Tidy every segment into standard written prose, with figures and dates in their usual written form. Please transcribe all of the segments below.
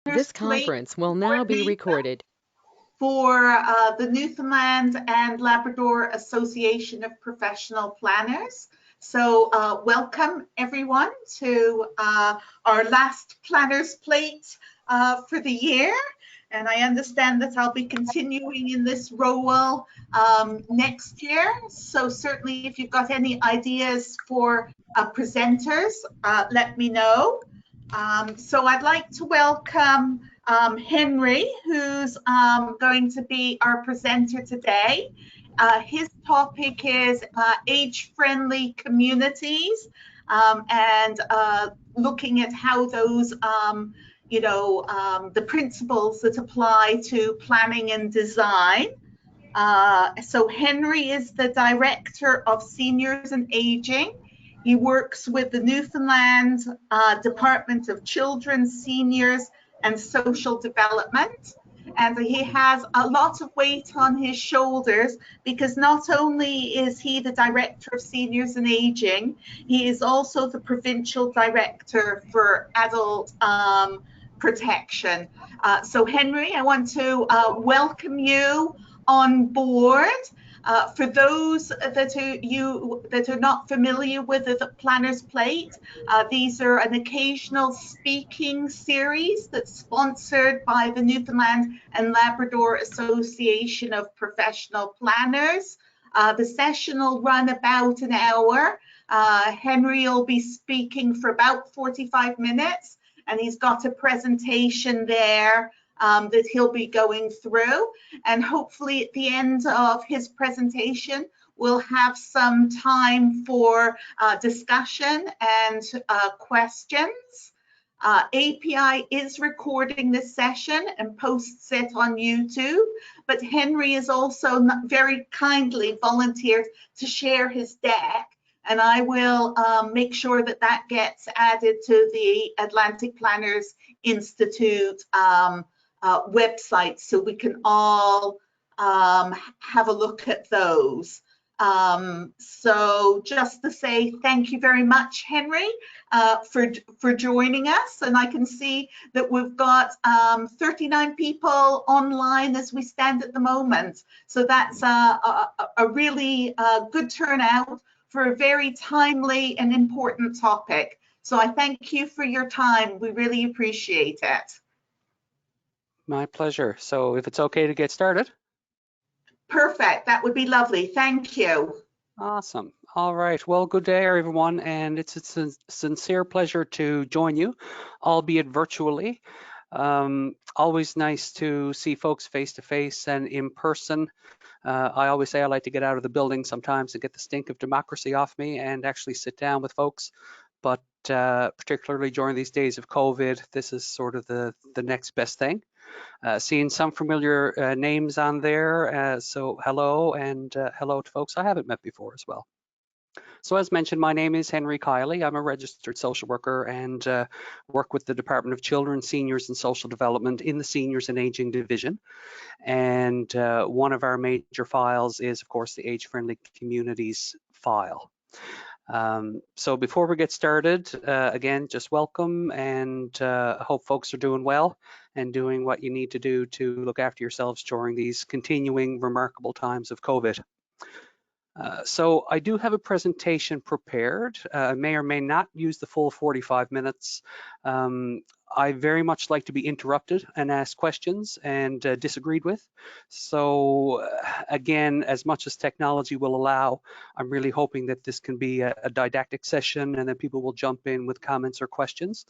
This Plate conference will now be coordinator recorded. for the Newfoundland and Labrador Association of Professional Planners. So welcome everyone to our last Planners Plate for the year. And I understand that I'll be continuing in this role next year. So certainly if you've got any ideas for presenters, let me know. So I'd like to welcome Henry, who's going to be our presenter today. His topic is age-friendly communities and looking at how those, the principles that apply to planning and design. So Henry is the Director of Seniors and Aging. He works with the Newfoundland Department of Children, Seniors and Social Development. And he has a lot of weight on his shoulders because not only is he the Director of Seniors and Aging, he is also the Provincial Director for Adult Protection. So Henry, I want to welcome you on board. For those that are not familiar with the Planner's Plate, these are an occasional speaking series that's sponsored by the Newfoundland and Labrador Association of Professional Planners. The session will run about an hour. Henry will be speaking for about 45 minutes, and he's got a presentation there that he'll be going through. And hopefully at the end of his presentation, we'll have some time for discussion and questions. API is recording this session and posts it on YouTube, but Henry has also very kindly volunteered to share his deck, and I will make sure that gets added to the Atlantic Planners Institute website so we can all have a look at those. So just to say thank you very much, Henry, for joining us. And I can see that we've got 39 people online as we stand at the moment. So that's a really good turnout for a very timely and important topic. So I thank you for your time. We really appreciate it. My pleasure. So if it's okay to get started. Perfect. That would be lovely. Thank you. Awesome. All right. Well, good day, everyone. And it's a sincere pleasure to join you, albeit virtually. Always nice to see folks face to face and in person. I always say I like to get out of the building sometimes and get the stink of democracy off me and actually sit down with folks. But particularly during these days of COVID, this is sort of the next best thing. Seeing some familiar names on there, so hello, and hello to folks I haven't met before as well. So as mentioned, my name is Henry Kiley. I'm a registered social worker and work with the Department of Children, Seniors and Social Development in the Seniors and Aging Division. And one of our major files is, of course, the Age-Friendly Communities file. So before we get started, again, just welcome, and hope folks are doing well and doing what you need to do to look after yourselves during these continuing remarkable times of COVID. So I do have a presentation prepared. I may or may not use the full 45 minutes. I very much like to be interrupted and asked questions and disagreed with. So again, as much as technology will allow, I'm really hoping that this can be a didactic session and then people will jump in with comments or questions.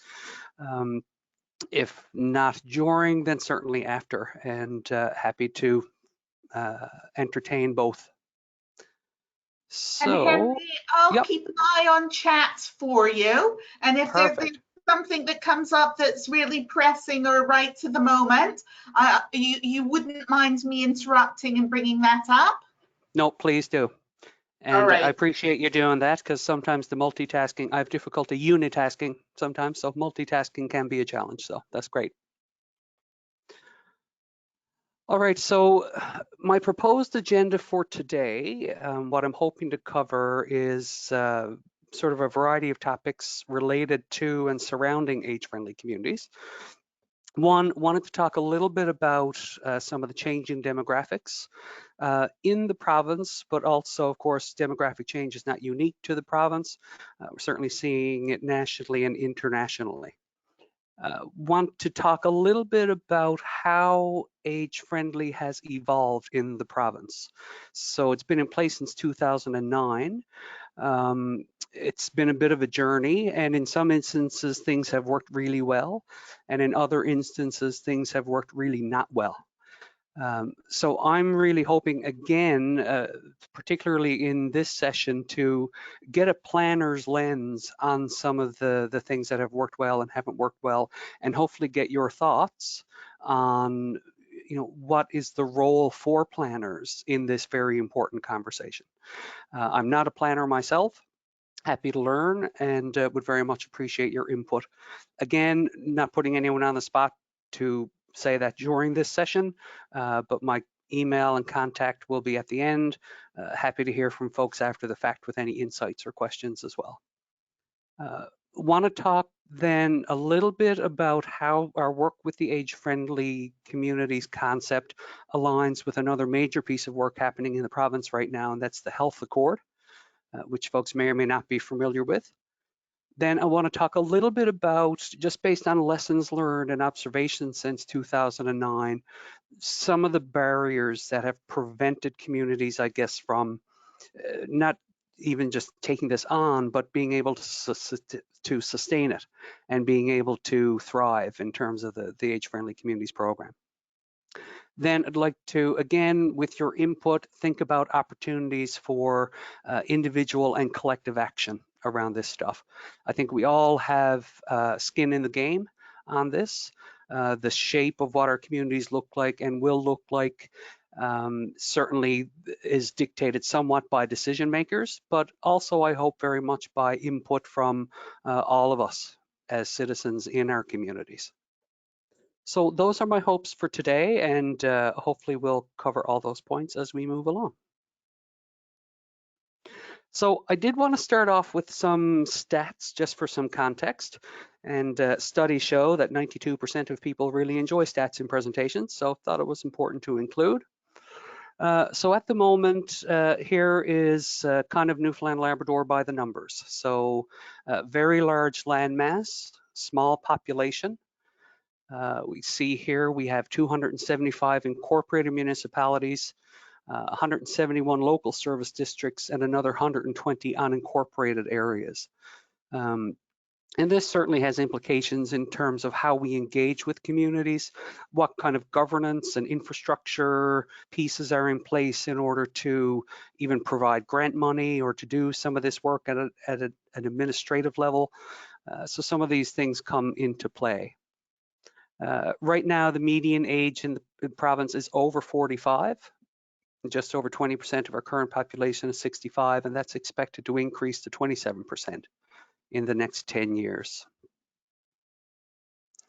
If not during, then certainly after, and happy to entertain both. So, and Henry, I'll keep an eye on chats for you. And if there's something that comes up that's really pressing or right to the moment, you wouldn't mind me interrupting and bringing that up? No, please do. And I appreciate you doing that, because sometimes the multitasking, I have difficulty unitasking sometimes, so multitasking can be a challenge, so that's great. All right, so my proposed agenda for today, what I'm hoping to cover is sort of a variety of topics related to and surrounding age-friendly communities. One, wanted to talk a little bit about some of the changing demographics in the province, but also, of course, demographic change is not unique to the province. We're certainly seeing it nationally and internationally. Want to talk a little bit about how age-friendly has evolved in the province. So it's been in place since 2009. It's been a bit of a journey, and in some instances, things have worked really well, and in other instances, things have worked really not well. So I'm really hoping, again, particularly in this session, to get a planner's lens on some of the things that have worked well and haven't worked well, and hopefully get your thoughts on, what is the role for planners in this very important conversation. I'm not a planner myself. Happy to learn and would very much appreciate your input. Again, not putting anyone on the spot to say that during this session, but my email and contact will be at the end. Happy to hear from folks after the fact with any insights or questions as well. Want to talk then a little bit about how our work with the age-friendly communities concept aligns with another major piece of work happening in the province right now, and that's the Health Accord, which folks may or may not be familiar with. Then I want to talk a little bit about, just based on lessons learned and observations since 2009, some of the barriers that have prevented communities, I guess, from not even just taking this on, but being able to sustain it and being able to thrive in terms of the Age-Friendly Communities program. Then I'd like to, again, with your input, think about opportunities for individual and collective action around this stuff. I think we all have skin in the game on this. The shape of what our communities look like and will look like certainly is dictated somewhat by decision makers, but also I hope very much by input from all of us as citizens in our communities. So those are my hopes for today, and hopefully we'll cover all those points as we move along. So I did want to start off with some stats just for some context, and studies show that 92% of people really enjoy stats in presentations, so thought it was important to include. So at the moment, here is kind of Newfoundland Labrador by the numbers. So very large landmass, small population. We see here we have 275 incorporated municipalities, 171 local service districts, and another 120 unincorporated areas. And this certainly has implications in terms of how we engage with communities, what kind of governance and infrastructure pieces are in place in order to even provide grant money or to do some of this work at an administrative level. So some of these things come into play. Right now, the median age in the province is over 45. Just over 20% of our current population is 65, and that's expected to increase to 27% in the next 10 years.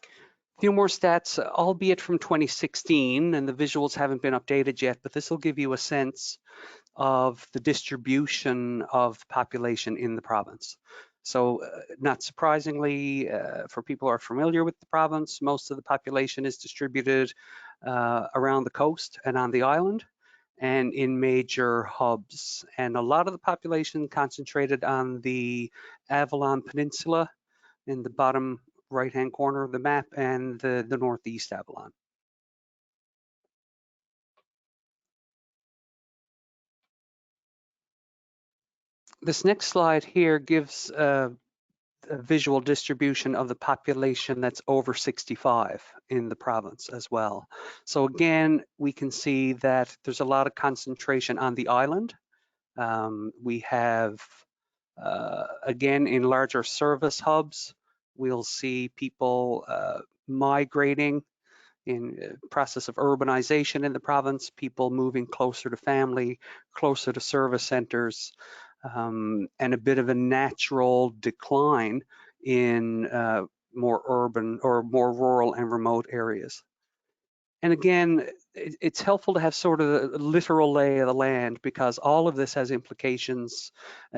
A few more stats, albeit from 2016, and the visuals haven't been updated yet, but this will give you a sense of the distribution of population in the province. So not surprisingly, for people who are familiar with the province, most of the population is distributed around the coast and on the island and in major hubs. And a lot of the population concentrated on the Avalon Peninsula in the bottom right-hand corner of the map and the northeast Avalon. This next slide here gives a visual distribution of the population that's over 65 in the province as well. So again, we can see that there's a lot of concentration on the island. We have, again, in larger service hubs, we'll see people migrating in process of urbanization in the province, people moving closer to family, closer to service centers, and a bit of a natural decline in more urban or more rural and remote areas. And again, it's helpful to have sort of a literal lay of the land because all of this has implications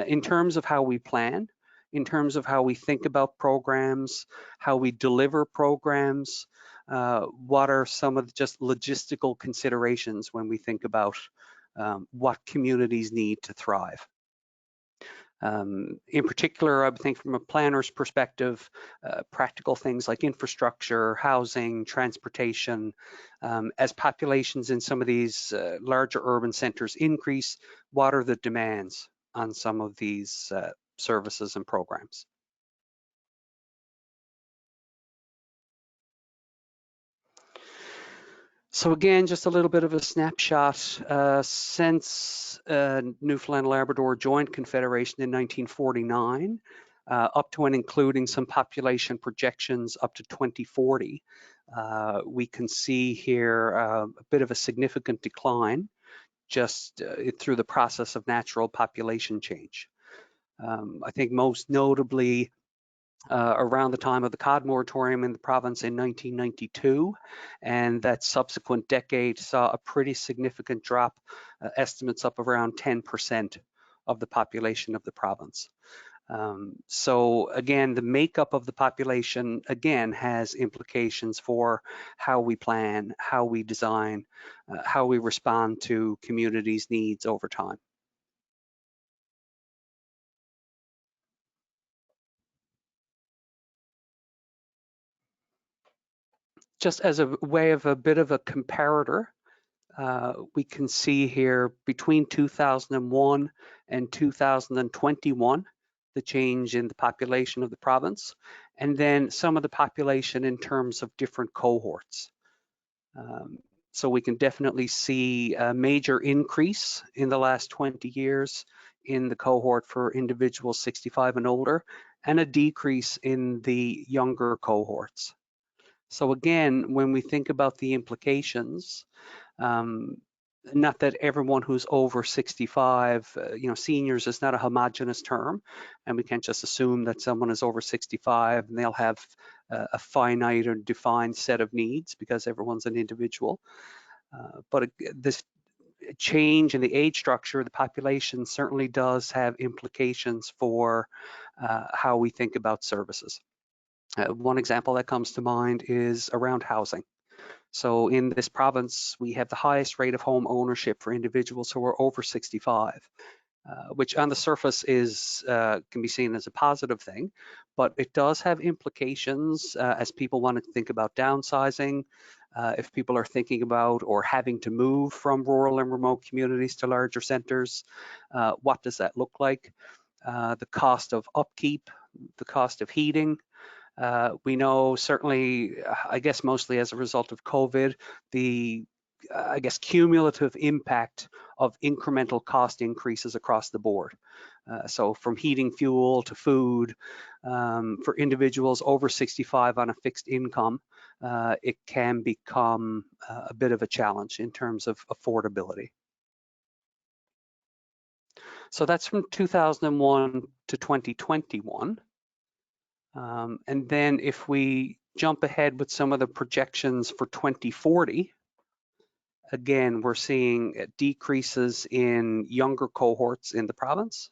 in terms of how we plan, in terms of how we think about programs, how we deliver programs. What are some of the just logistical considerations when we think about what communities need to thrive? In particular, I think from a planner's perspective, practical things like infrastructure, housing, transportation, as populations in some of these larger urban centers increase, what are the demands on some of these services and programs? So again, just a little bit of a snapshot. Since Newfoundland and Labrador joined Confederation in 1949, up to and including some population projections up to 2040, we can see here a bit of a significant decline just through the process of natural population change. I think most notably, around the time of the cod moratorium in the province in 1992, and that subsequent decade saw a pretty significant drop, estimates up around 10% of the population of the province. So again, the makeup of the population, again, has implications for how we plan, how we design, how we respond to communities' needs over time. Just as a way of a bit of a comparator, we can see here between 2001 and 2021, the change in the population of the province, and then some of the population in terms of different cohorts. So we can definitely see a major increase in the last 20 years in the cohort for individuals 65 and older, and a decrease in the younger cohorts. So again, when we think about the implications, not that everyone who's over 65, seniors is not a homogenous term, and we can't just assume that someone is over 65 and they'll have a finite or defined set of needs because everyone's an individual. But this change in the age structure of the population certainly does have implications for how we think about services. One example that comes to mind is around housing. So in this province, we have the highest rate of home ownership for individuals who are over 65, which on the surface is can be seen as a positive thing, but it does have implications as people want to think about downsizing, if people are thinking about or having to move from rural and remote communities to larger centers. What does that look like? The cost of upkeep, the cost of heating. We know certainly, I guess mostly as a result of COVID, the cumulative impact of incremental cost increases across the board. So from heating fuel to food, for individuals over 65 on a fixed income, it can become a bit of a challenge in terms of affordability. So that's from 2001 to 2021. And then if we jump ahead with some of the projections for 2040, again, we're seeing decreases in younger cohorts in the province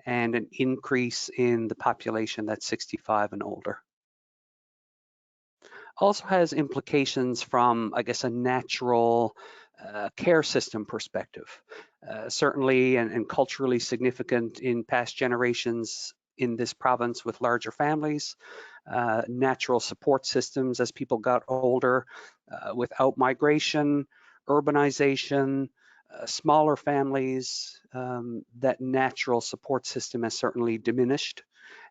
and an increase in the population that's 65 and older. Also has implications from, I guess, a natural care system perspective. Certainly and culturally significant in past generations in this province with larger families, natural support systems as people got older, without migration, urbanization, smaller families, that natural support system has certainly diminished,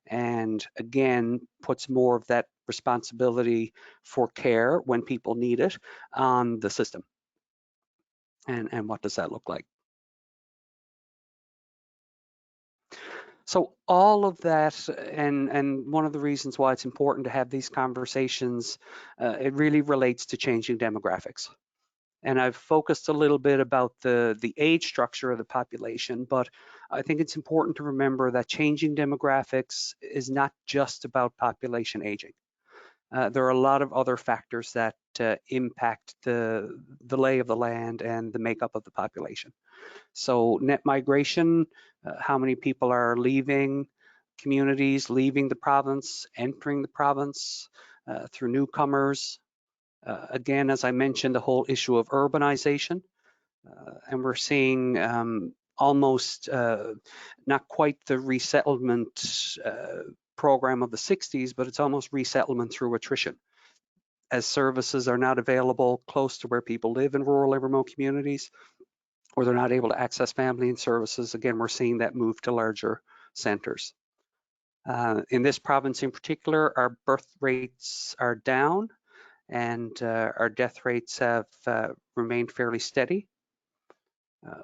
and again puts more of that responsibility for care when people need it on the system. And what does that look like? So all of that, and one of the reasons why it's important to have these conversations, it really relates to changing demographics. And I've focused a little bit about the age structure of the population, but I think it's important to remember that changing demographics is not just about population aging. There are a lot of other factors that impact the lay of the land and the makeup of the population. So net migration, how many people are leaving communities leaving the province, entering the province through newcomers. Again, as I mentioned, the whole issue of urbanization. And we're seeing almost not quite the resettlement program of the 60s, but it's almost resettlement through attrition, as services are not available close to where people live in rural and remote communities, or they're not able to access family and services. Again, we're seeing that move to larger centers. In this province in particular, our birth rates are down and our death rates have remained fairly steady.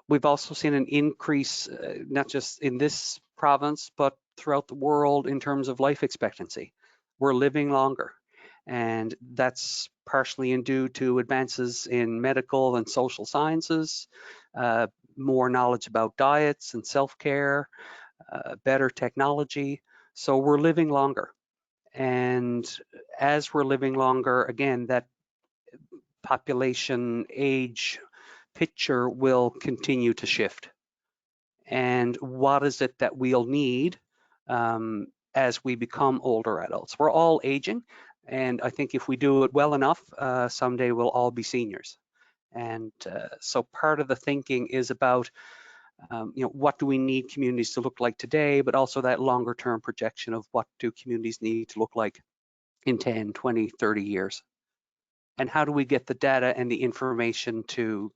We've also seen an increase, not just in this province, but throughout the world in terms of life expectancy. We're living longer, and that's partially due to advances in medical and social sciences, more knowledge about diets and self-care, better technology. So we're living longer. And as we're living longer, again, that population age picture will continue to shift. And what is it that we'll need as we become older adults? We're all aging, and I think if we do it well enough, someday we'll all be seniors. And so part of the thinking is about, what do we need communities to look like today, but also that longer term projection of what do communities need to look like in 10, 20, 30 years. And how do we get the data and the information to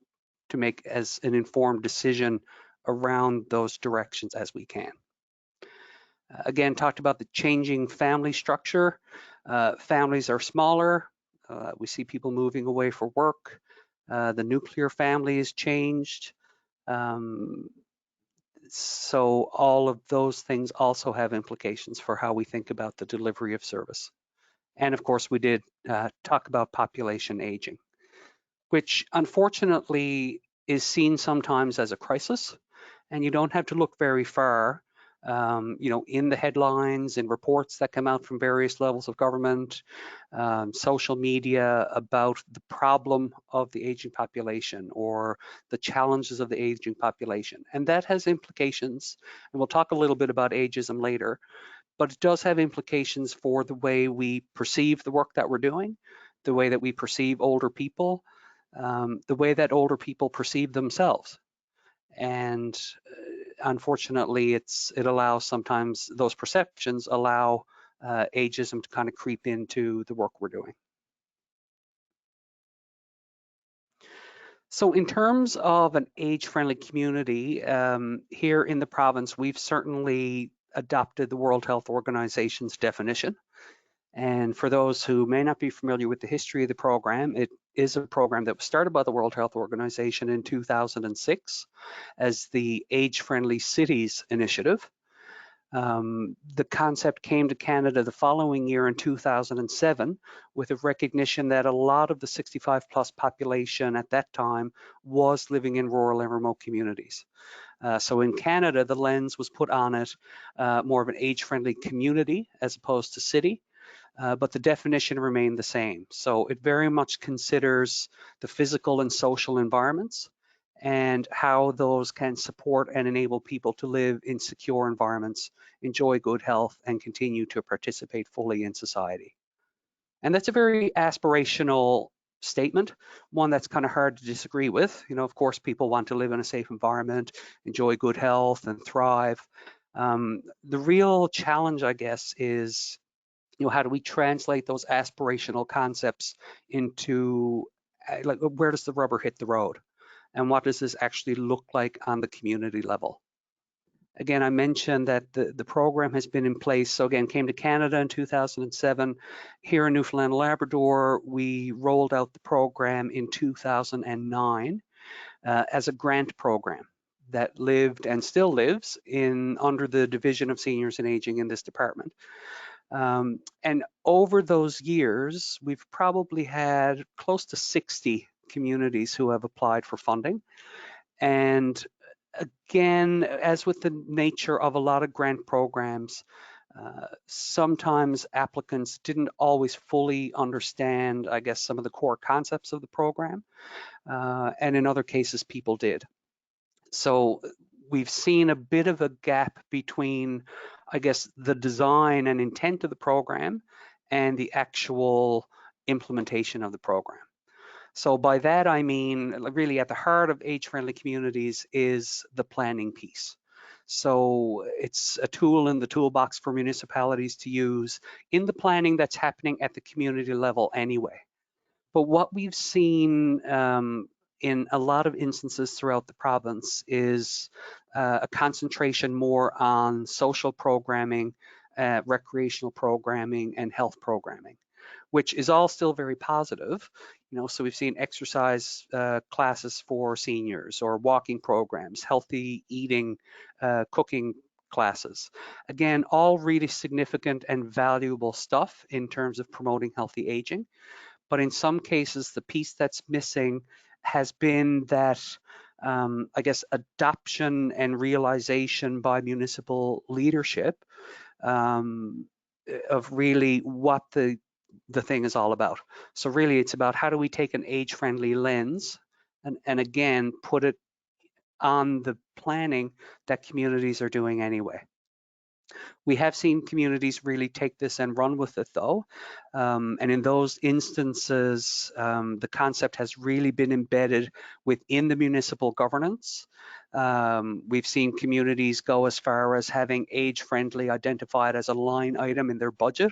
make as an informed decision around those directions as we can. Again, talked about the changing family structure. Families are smaller. We see people moving away for work. The nuclear family has changed. So all of those things also have implications for how we think about the delivery of service. And of course, we did talk about population aging, which unfortunately is seen sometimes as a crisis. And you don't have to look very far, in the headlines and reports that come out from various levels of government, social media about the problem of the aging population or the challenges of the aging population. And that has implications, and we'll talk a little bit about ageism later, but it does have implications for the way we perceive the work that we're doing, the way that we perceive older people, the way that older people perceive themselves. And unfortunately, it allows sometimes those perceptions allow ageism to kind of creep into the work we're doing. So in terms of an age-friendly community, here in the province, we've certainly adopted the World Health Organization's definition. And for those who may not be familiar with the history of the program, it is a program that was started by the World Health Organization in 2006 as the Age-Friendly Cities Initiative. The concept came to Canada the following year in 2007 with a recognition that a lot of the 65 plus population at that time was living in rural and remote communities. So in Canada, the lens was put on it more of an age-friendly community as opposed to city. But the definition remained the same. So it very much considers the physical and social environments and how those can support and enable people to live in secure environments, enjoy good health, and continue to participate fully in society. And that's a very aspirational statement, one that's kind of hard to disagree with. Of course, people want to live in a safe environment, enjoy good health, and thrive. The real challenge, I guess, is how do we translate those aspirational concepts into like where does the rubber hit the road, and what does this actually look like on the community level? Again, I mentioned that the program has been in place. So again, came to Canada in 2007. Here in Newfoundland and Labrador, we rolled out the program in 2009 as a grant program that lived and still lives under the Division of Seniors and Aging in this department. And over those years, we've probably had close to 60 communities who have applied for funding. And again, as with the nature of a lot of grant programs, sometimes applicants didn't always fully understand, I guess, some of the core concepts of the program. And in other cases, people did. So we've seen a bit of a gap between I guess, the design and intent of the program and the actual implementation of the program. So by that, I mean, really at the heart of age-friendly communities is the planning piece. So it's a tool in the toolbox for municipalities to use in the planning that's happening at the community level anyway. But what we've seen in a lot of instances throughout the province is a concentration more on social programming, recreational programming, and health programming, which is all still very positive. So we've seen exercise classes for seniors, or walking programs, healthy eating, cooking classes. Again, all really significant and valuable stuff in terms of promoting healthy aging. But in some cases, the piece that's missing has been that, I guess, adoption and realization by municipal leadership um, of really what the thing is all about. So really, it's about how do we take an age-friendly lens and again, put it on the planning that communities are doing anyway. We have seen communities really take this and run with it, though. And in those instances, the concept has really been embedded within the municipal governance. We've seen communities go as far as having age-friendly identified as a line item in their budget,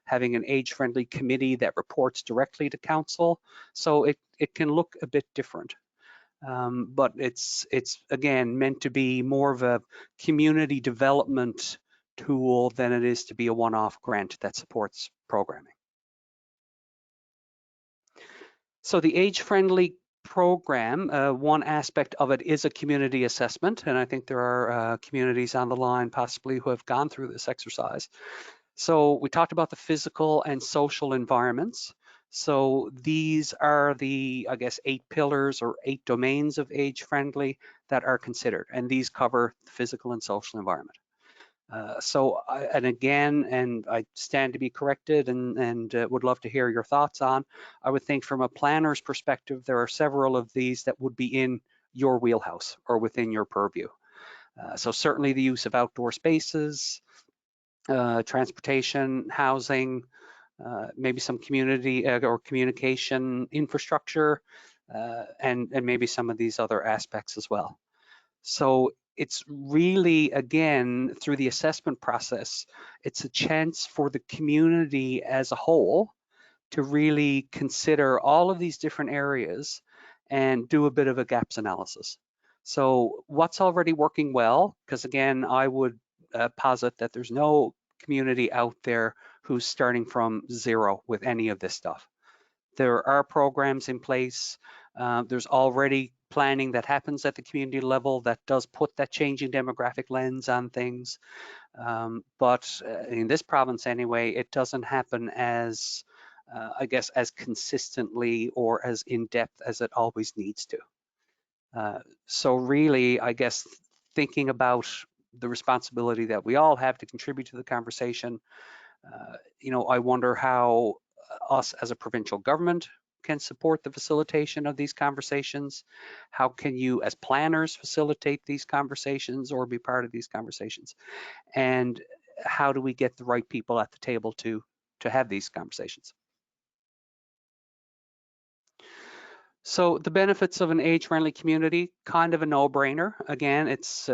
having an age-friendly committee that reports directly to council. So it can look a bit different. But it's again meant to be more of a community development tool than it is to be a one-off grant that supports programming. So the age-friendly program, one aspect of it is a community assessment, and I think there are communities on the line possibly who have gone through this exercise. So we talked about the physical and social environments. So these are the, I guess, 8 pillars or 8 domains of age-friendly that are considered, and these cover the physical and social environment. And again, and I stand to be corrected and would love to hear your thoughts on, I would think from a planner's perspective, there are several of these that would be in your wheelhouse or within your purview. So certainly the use of outdoor spaces, transportation, housing, maybe some community or communication infrastructure, and maybe some of these other aspects as well. So it's really, again, through the assessment process, it's a chance for the community as a whole to really consider all of these different areas and do a bit of a gaps analysis. So what's already working well? Because again, I would posit that there's no community out there who's starting from zero with any of this stuff. There are programs in place. There's already planning that happens at the community level that does put that changing demographic lens on things. But in this province anyway, it doesn't happen as, I guess, as consistently or as in depth as it always needs to. So really, I guess, thinking about the responsibility that we all have to contribute to the conversation, I wonder how us as a provincial government can support the facilitation of these conversations. How can you as planners facilitate these conversations or be part of these conversations? And how do we get the right people at the table to have these conversations? So the benefits of an age-friendly community, kind of a no-brainer. Again, it's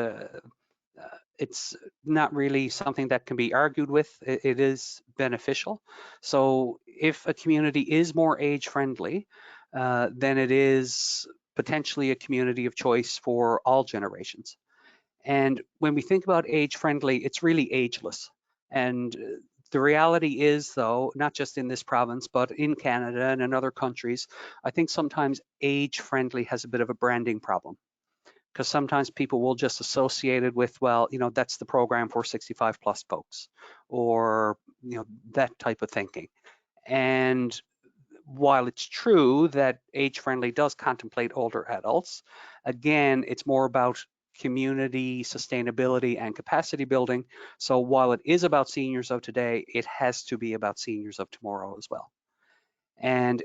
not really something that can be argued with. It is beneficial. So if a community is more age-friendly, then it is potentially a community of choice for all generations. And when we think about age-friendly, it's really ageless. And the reality is, though, not just in this province, but in Canada and in other countries, I think sometimes age-friendly has a bit of a branding problem, because sometimes people will just associate it with, well, that's the program for 65 plus folks, or, that type of thinking. And while it's true that age-friendly does contemplate older adults, again, it's more about community sustainability and capacity building. So while it is about seniors of today, it has to be about seniors of tomorrow as well. And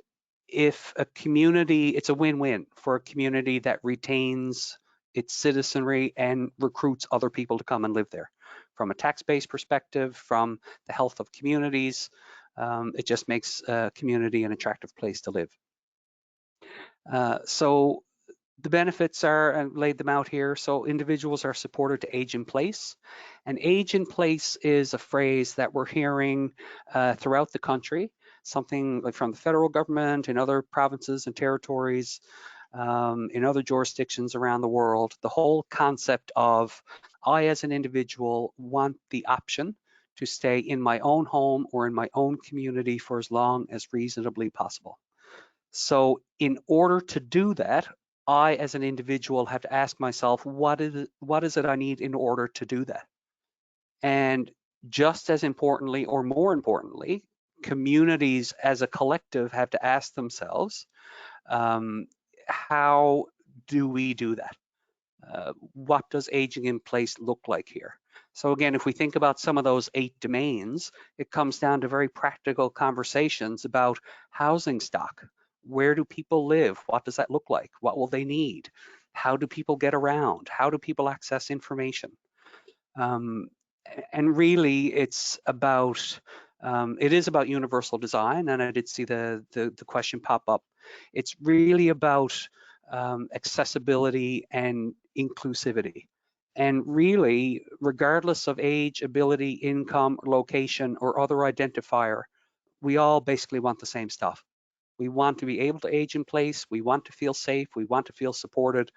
if a community, it's a win-win for a community that retains its citizenry and recruits other people to come and live there. from a tax-based perspective, from the health of communities. It just makes a community an attractive place to live. So the benefits are, and laid them out here. So individuals are supported to age in place. And age in place is a phrase that we're hearing throughout the country, something like from the federal government in other provinces and territories, in other jurisdictions around the world. The whole concept of I as an individual want the option to stay in my own home or in my own community for as long as reasonably possible. So in order to do that, I as an individual have to ask myself, what is it I need in order to do that? And just as importantly, or more importantly, communities as a collective have to ask themselves, how do we do that? What does aging in place look like here? So again, if we think about some of those 8 domains, it comes down to very practical conversations about housing stock. Where do people live? What does that look like? What will they need? How do people get around? How do people access information? And really, it's about it is about universal design, and I did see the question pop up. It's really about accessibility and inclusivity. And really, regardless of age, ability, income, location, or other identifier, we all basically want the same stuff. We want to be able to age in place. We want to feel safe. We want to feel supported.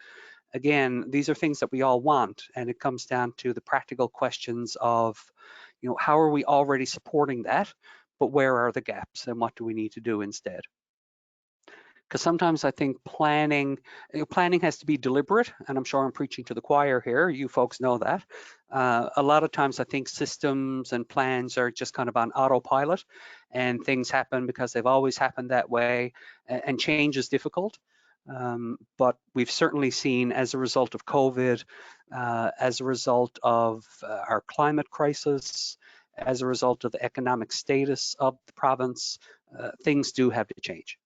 Again, these are things that we all want, and it comes down to the practical questions of, how are we already supporting that, but where are the gaps and what do we need to do instead? Because sometimes I think planning has to be deliberate, and I'm sure I'm preaching to the choir here. You folks know that. A lot of times I think systems and plans are just kind of on autopilot, and things happen because they've always happened that way, and change is difficult. But we've certainly seen, as a result of COVID, as a result of our climate crisis, as a result of the economic status of the province, things do have to change.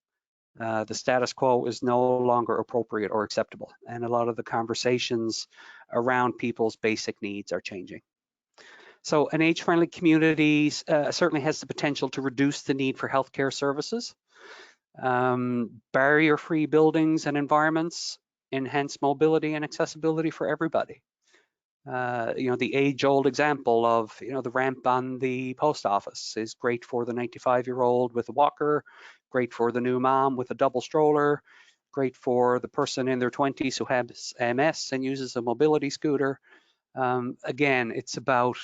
The status quo is no longer appropriate or acceptable, and a lot of the conversations around people's basic needs are changing. So an age-friendly community certainly has the potential to reduce the need for healthcare services. Barrier-free buildings and environments enhance mobility and accessibility for everybody. The age-old example of, the ramp on the post office is great for the 95-year-old with a walker, great for the new mom with a double stroller, great for the person in their 20s who has MS and uses a mobility scooter. Again, it's about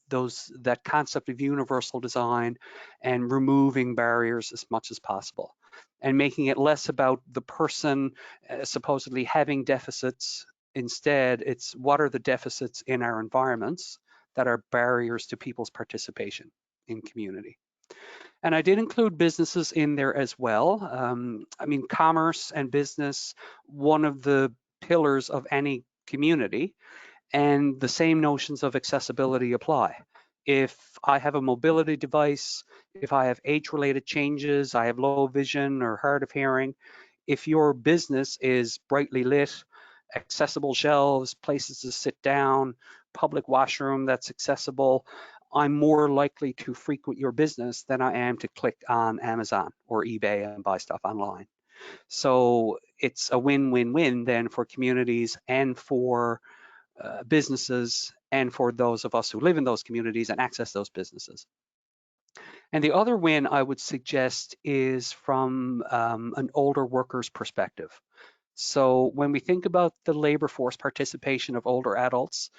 that concept of universal design and removing barriers as much as possible, and making it less about the person supposedly having deficits. Instead, it's what are the deficits in our environments that are barriers to people's participation in community. And I did include businesses in there as well. I mean, commerce and business, one of the pillars of any community, and the same notions of accessibility apply. If I have a mobility device, if I have age-related changes, I have low vision or hard of hearing, if your business is brightly lit, accessible shelves, places to sit down, public washroom that's accessible, I'm more likely to frequent your business than I am to click on Amazon or eBay and buy stuff online. So it's a win-win-win then for communities and for businesses and for those of us who live in those communities and access those businesses. And the other win I would suggest is from an older worker's perspective. So when we think about the labor force participation of older adults,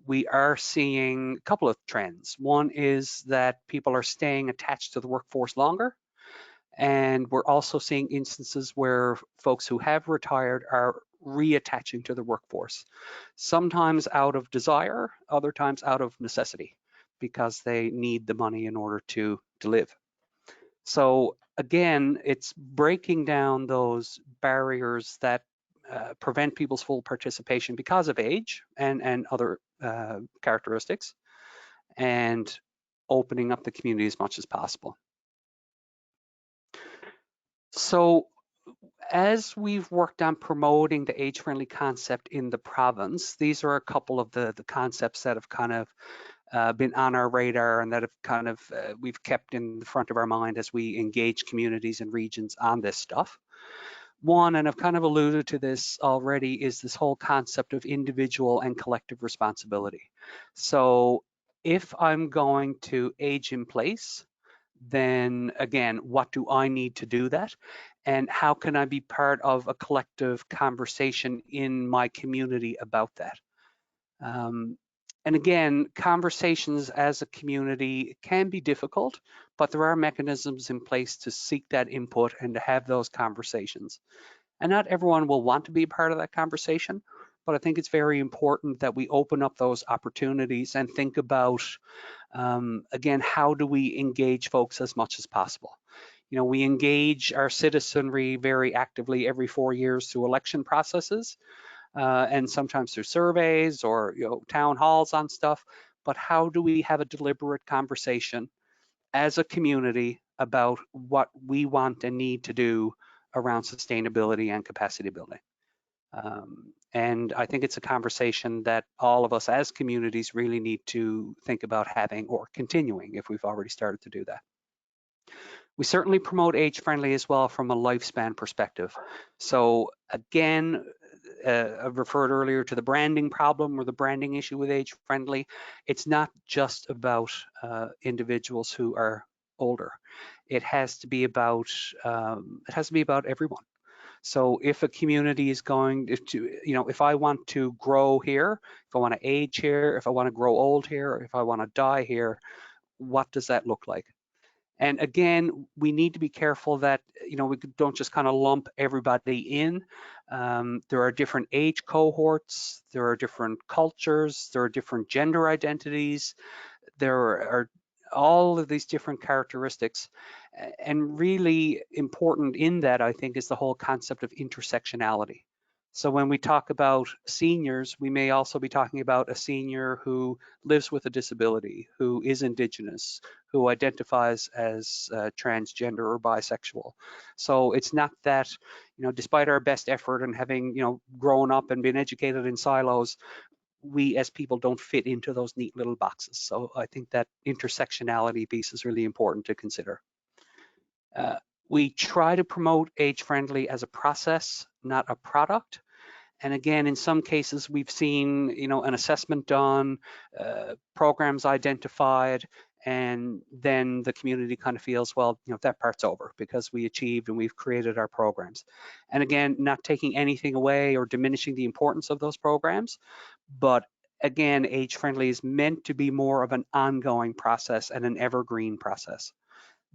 we are seeing a couple of trends. One is that people are staying attached to the workforce longer. And we're also seeing instances where folks who have retired are reattaching to the workforce, sometimes out of desire, other times out of necessity, because they need the money in order to live. So again, it's breaking down those barriers that prevent people's full participation because of age and other characteristics, and opening up the community as much as possible. So as we've worked on promoting the age-friendly concept in the province, these are a couple of the concepts that have kind of been on our radar and that have kind of we've kept in the front of our mind as we engage communities and regions on this stuff. One, and I've kind of alluded to this already, is this whole concept of individual and collective responsibility. So if I'm going to age in place, then again, what do I need to do that? And how can I be part of a collective conversation in my community about that? Um, and again, conversations as a community can be difficult, but there are mechanisms in place to seek that input and to have those conversations. And not everyone will want to be part of that conversation, but I think it's very important that we open up those opportunities and think about, again, how do we engage folks as much as possible? You know, we engage our citizenry very actively every 4 years through election processes, and sometimes through surveys or town halls on stuff. But how do we have a deliberate conversation as a community about what we want and need to do around sustainability and capacity building? And I think it's a conversation that all of us as communities really need to think about having or continuing if we've already started to do that. We certainly promote age-friendly as well from a lifespan perspective. So again, I referred earlier to the branding problem or the branding issue with age-friendly. It's not just about individuals who are older. It has to be about everyone. So if a community is going to, if I want to grow here, if I want to age here, if I want to grow old here, or if I want to die here, what does that look like? And again, we need to be careful that, we don't just kind of lump everybody in. There are different age cohorts, there are different cultures, there are different gender identities, there are all of these different characteristics. And really important in that, I think, is the whole concept of intersectionality. So when we talk about seniors, we may also be talking about a senior who lives with a disability, who is Indigenous, who identifies as transgender or bisexual. So it's not that, despite our best effort and having, grown up and been educated in silos, we as people don't fit into those neat little boxes. So I think that intersectionality piece is really important to consider. We try to promote age-friendly as a process, not a product. And again, in some cases, we've seen, an assessment done, programs identified, and then the community kind of feels, well, that part's over because we achieved and we've created our programs. And again, not taking anything away or diminishing the importance of those programs, but again, age-friendly is meant to be more of an ongoing process and an evergreen process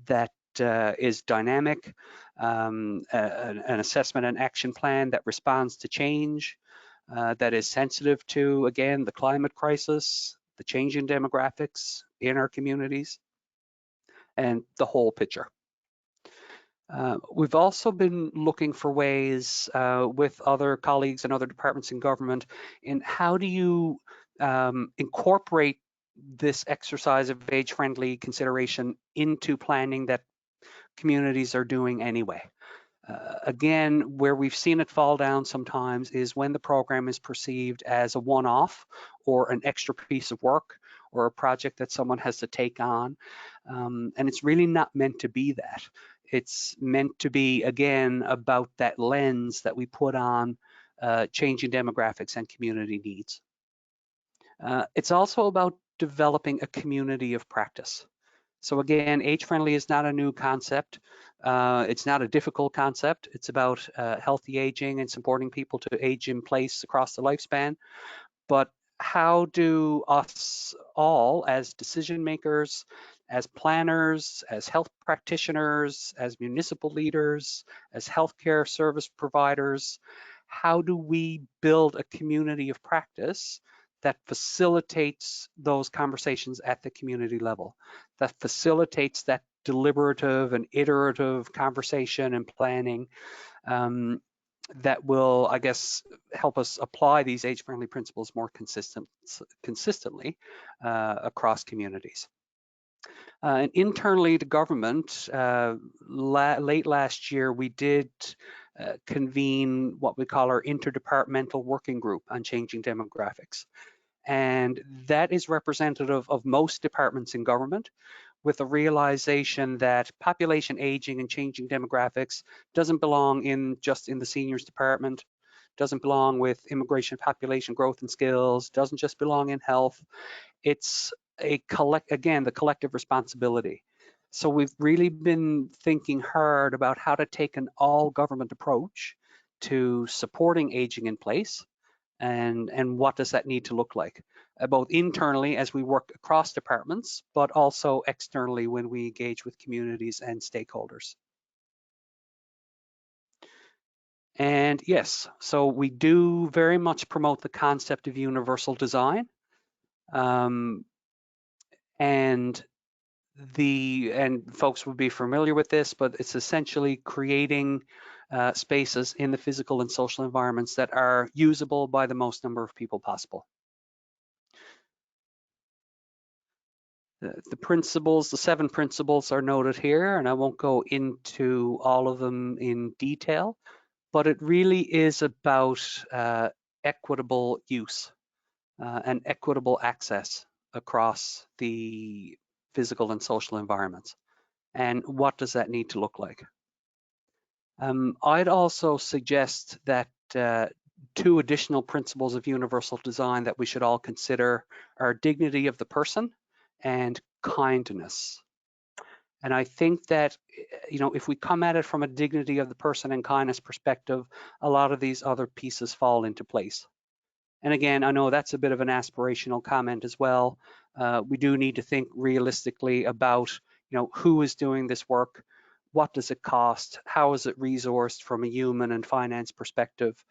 that is dynamic, an assessment and action plan that responds to change, that is sensitive to, again, the climate crisis, the change in demographics in our communities, and the whole picture. We've also been looking for ways with other colleagues and other departments in government in how do you incorporate this exercise of age-friendly consideration into planning that communities are doing anyway. Again, where we've seen it fall down sometimes is when the program is perceived as a one-off or an extra piece of work or a project that someone has to take on. And it's really not meant to be that. It's meant to be, again, about that lens that we put on changing demographics and community needs. It's also about developing a community of practice. So again, age-friendly is not a new concept. It's not a difficult concept. It's about healthy aging and supporting people to age in place across the lifespan. But how do us all as decision makers, as planners, as health practitioners, as municipal leaders, as healthcare service providers, how do we build a community of practice that facilitates those conversations at the community level, that facilitates that deliberative and iterative conversation and planning that will, I guess, help us apply these age-friendly principles more consistently across communities. And internally to government, late last year, we did convene what we call our interdepartmental working group on changing demographics. And that is representative of most departments in government, with the realization that population aging and changing demographics doesn't belong in just in the seniors department, doesn't belong with immigration, population growth and skills, doesn't just belong in health. It's the collective responsibility. So we've really been thinking hard about how to take an all government approach to supporting aging in place, and what does that need to look like, both internally as we work across departments, but also externally when we engage with communities and stakeholders. And yes, so we do very much promote the concept of universal design. And folks would be familiar with this, but it's essentially creating spaces in the physical and social environments that are usable by the most number of people possible. The principles, the 7 principles are noted here, and I won't go into all of them in detail, but it really is about equitable use and equitable access across the physical and social environments. And what does that need to look like? I'd also suggest that 2 additional principles of universal design that we should all consider are dignity of the person and kindness. And I think that, if we come at it from a dignity of the person and kindness perspective, a lot of these other pieces fall into place. And again, I know that's a bit of an aspirational comment as well. We do need to think realistically about, who is doing this work, what does it cost, how is it resourced from a human and finance perspective.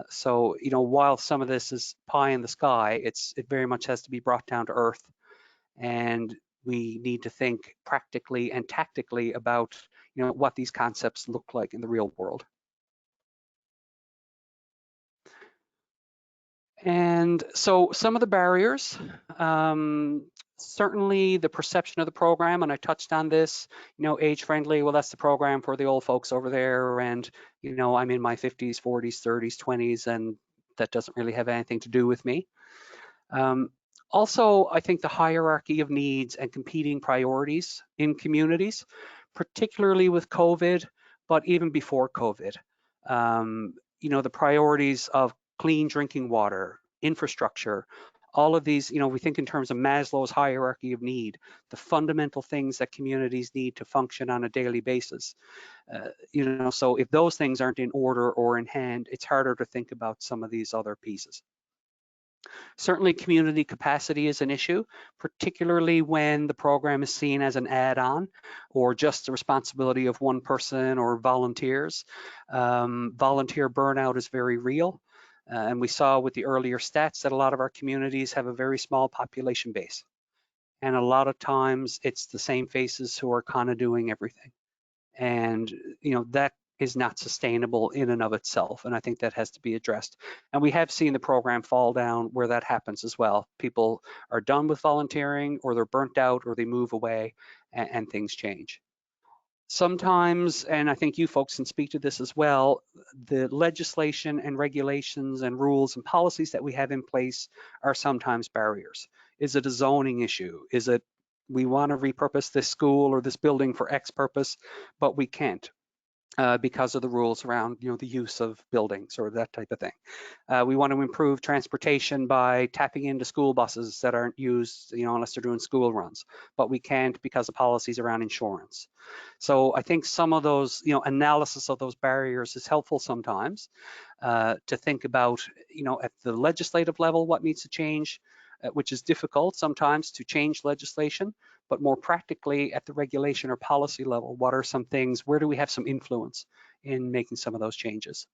So, while some of this is pie in the sky, it very much has to be brought down to earth. And we need to think practically and tactically about, what these concepts look like in the real world. And so some of the barriers, certainly the perception of the program, and I touched on this, age friendly, well, that's the program for the old folks over there. And, I'm in my 50s, 40s, 30s, 20s, and that doesn't really have anything to do with me. Also, I think the hierarchy of needs and competing priorities in communities, particularly with COVID, but even before COVID, the priorities of clean drinking water, infrastructure, all of these, we think in terms of Maslow's hierarchy of need, the fundamental things that communities need to function on a daily basis. So if those things aren't in order or in hand, it's harder to think about some of these other pieces. Certainly community capacity is an issue, particularly when the program is seen as an add-on or just the responsibility of one person or volunteers. Volunteer burnout is very real. And we saw with the earlier stats that a lot of our communities have a very small population base. And a lot of times it's the same faces who are kind of doing everything. And, that is not sustainable in and of itself. And I think that has to be addressed. And we have seen the program fall down where that happens as well. People are done with volunteering, or they're burnt out, or they move away, and things change. Sometimes, and I think you folks can speak to this as well, the legislation and regulations and rules and policies that we have in place are sometimes barriers. Is it a zoning issue? Is it we want to repurpose this school or this building for X purpose, but we can't? Because of the rules around, the use of buildings or that type of thing. We want to improve transportation by tapping into school buses that aren't used, unless they're doing school runs, but we can't because of policies around insurance. So I think some of those, analysis of those barriers is helpful sometimes to think about, at the legislative level, what needs to change, which is difficult sometimes to change legislation, but more practically at the regulation or policy level, what are some things, where do we have some influence in making some of those changes?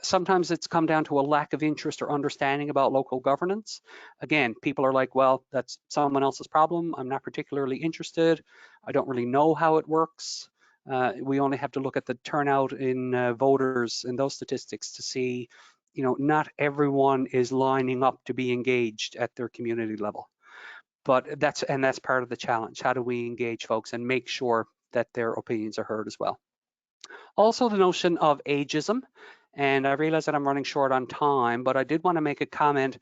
Sometimes it's come down to a lack of interest or understanding about local governance. Again, people are like, well, that's someone else's problem. I'm not particularly interested. I don't really know how it works. We only have to look at the turnout in voters and those statistics to see, not everyone is lining up to be engaged at their community level. But that's part of the challenge. How do we engage folks and make sure that their opinions are heard as well? Also the notion of ageism. And I realize that I'm running short on time, but I did want to make a comment.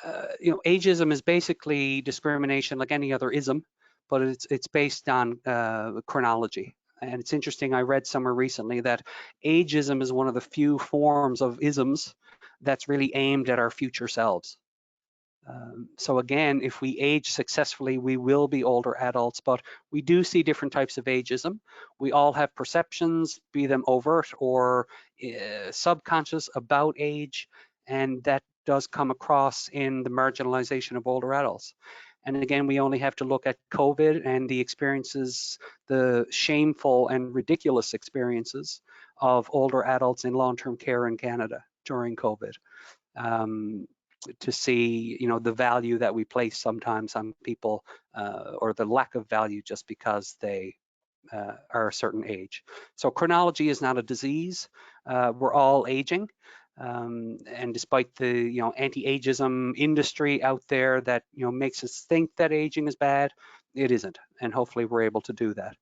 Ageism is basically discrimination like any other ism, but it's based on chronology. And it's interesting, I read somewhere recently that ageism is one of the few forms of isms that's really aimed at our future selves. So again, if we age successfully, we will be older adults, but we do see different types of ageism. We all have perceptions, be them overt or subconscious, about age, and that does come across in the marginalization of older adults. And again, we only have to look at COVID and the experiences, the shameful and ridiculous experiences of older adults in long-term care in Canada during COVID. To see, the value that we place sometimes on people, or the lack of value just because they are a certain age. So chronology is not a disease. We're all aging. And despite the anti-ageism industry out there that makes us think that aging is bad, it isn't. And hopefully we're able to do that.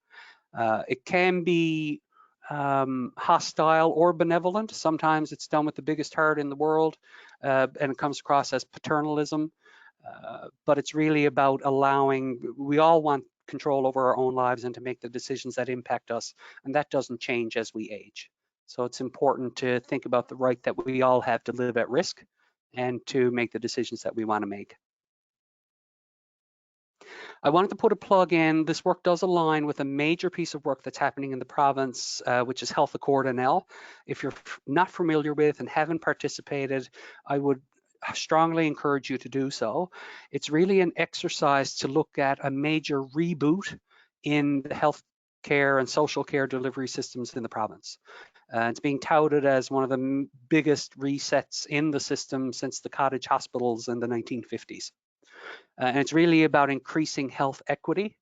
It can be hostile or benevolent. Sometimes it's done with the biggest heart in the world, and it comes across as paternalism. But it's really about we all want control over our own lives and to make the decisions that impact us, and that doesn't change as we age. So it's important to think about the right that we all have to live at risk and to make the decisions that we want to make. I wanted to put a plug in. This work does align with a major piece of work that's happening in the province, which is Health Accord NL. If you're not familiar with and haven't participated, I would strongly encourage you to do so. It's really an exercise to look at a major reboot in the health care and social care delivery systems in the province. It's being touted as one of the biggest resets in the system since the cottage hospitals in the 1950s. And it's really about increasing health equity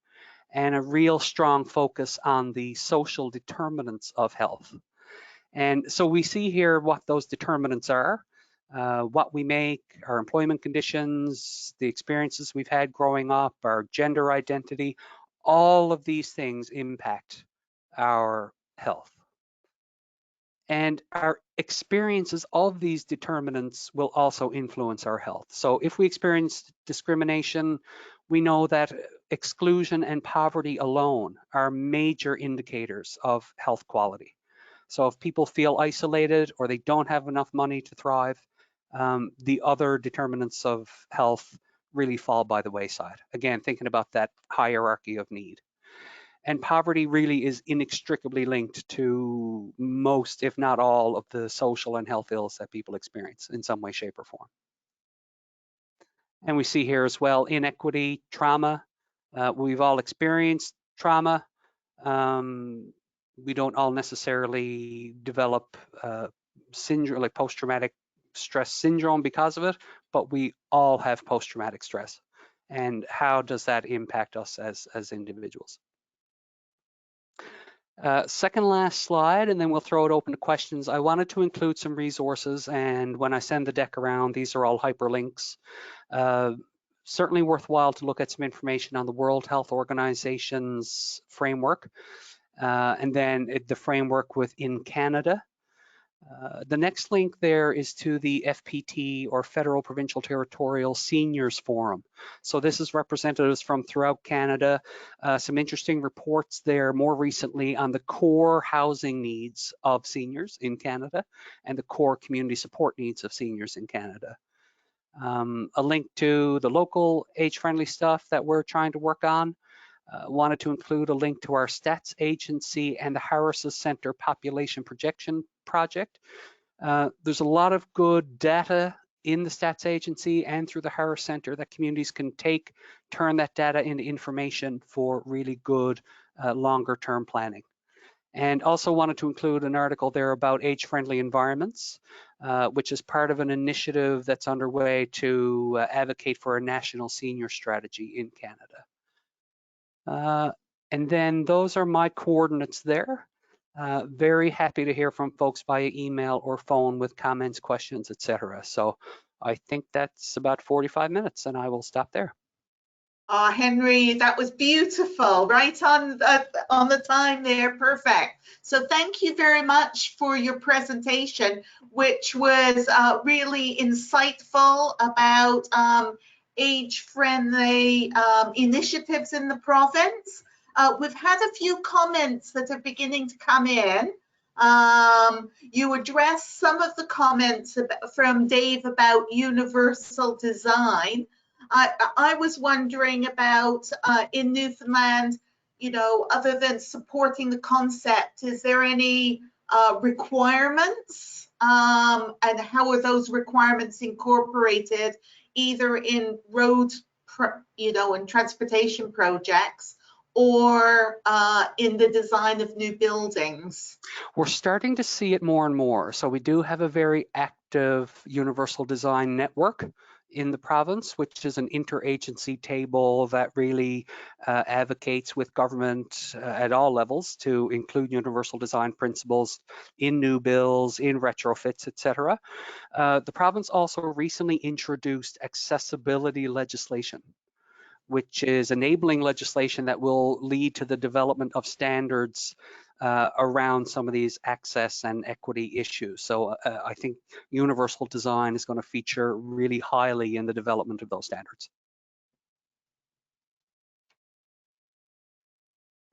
and a real strong focus on the social determinants of health. And so we see here what those determinants are, what we make, our employment conditions, the experiences we've had growing up, our gender identity, all of these things impact our health. And our experiences of these determinants will also influence our health. So if we experience discrimination, we know that exclusion and poverty alone are major indicators of health quality. So if people feel isolated or they don't have enough money to thrive, the other determinants of health really fall by the wayside. Again, thinking about that hierarchy of need. And poverty really is inextricably linked to most, if not all, of the social and health ills that people experience in some way, shape, or form. And we see here as well inequity, trauma. We've all experienced trauma. We don't all necessarily develop syndrome, like post-traumatic stress syndrome because of it, but we all have post-traumatic stress. And how does that impact us as individuals? Second last slide, and then we'll throw it open to questions. I wanted to include some resources, and when I send the deck around, these are all hyperlinks. Certainly worthwhile to look at some information on the World Health Organization's framework, and then the framework within Canada. The next link there is to the FPT, or Federal Provincial Territorial Seniors Forum. So this is representatives from throughout Canada. Some interesting reports there more recently on the core housing needs of seniors in Canada and the core community support needs of seniors in Canada. A link to the local age-friendly stuff that we're trying to work on. Wanted to include a link to our stats agency and the Harris's Center Population Projection Project. There's a lot of good data in the stats agency and through the Harris Center that communities can take, turn that data into information for really good longer term planning. And also wanted to include an article there about age-friendly environments, which is part of an initiative that's underway to advocate for a national senior strategy in Canada. And then those are my coordinates there. Very happy to hear from folks via email or phone with comments, questions, etc. So I think that's about 45 minutes, and I will stop there. Henry, that was beautiful, right on the time there, perfect. So thank you very much for your presentation, which was really insightful about age-friendly initiatives in the province. We've had a few comments that are beginning to come in. You addressed some of the comments from Dave about universal design. I was wondering about in Newfoundland, you know, other than supporting the concept, is there any requirements, and how are those requirements incorporated either in road, you know, and transportation projects, or in the design of new buildings? We're starting to see it more and more. So we do have a very active universal design network in the province, which is an interagency table that really advocates with government at all levels to include universal design principles in new builds, in retrofits, etc. The province also recently introduced accessibility legislation, which is enabling legislation that will lead to the development of standards around some of these access and equity issues. So I think universal design is going to feature really highly in the development of those standards.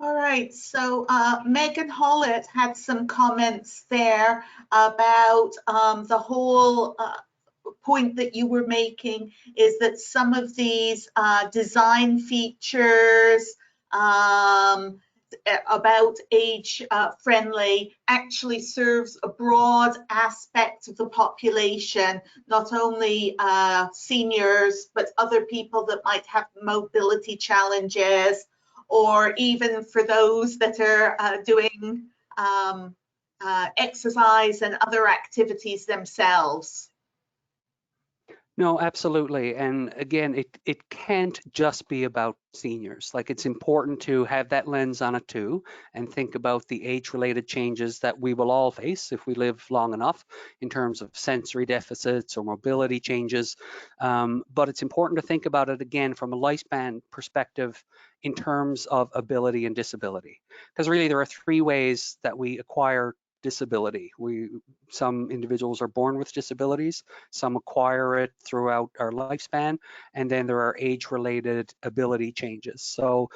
All right, so Megan Hollett had some comments there about the whole point that you were making is that some of these design features about age friendly actually serves a broad aspect of the population, not only seniors, but other people that might have mobility challenges, or even for those that are doing exercise and other activities themselves. No, absolutely. And again, it can't just be about seniors. Like, it's important to have that lens on it too, and think about the age-related changes that we will all face if we live long enough in terms of sensory deficits or mobility changes. But it's important to think about it again from a lifespan perspective in terms of ability and disability. Because really there are three ways that we acquire disability. Some individuals are born with disabilities, some acquire it throughout our lifespan, and then there are age-related ability changes. So,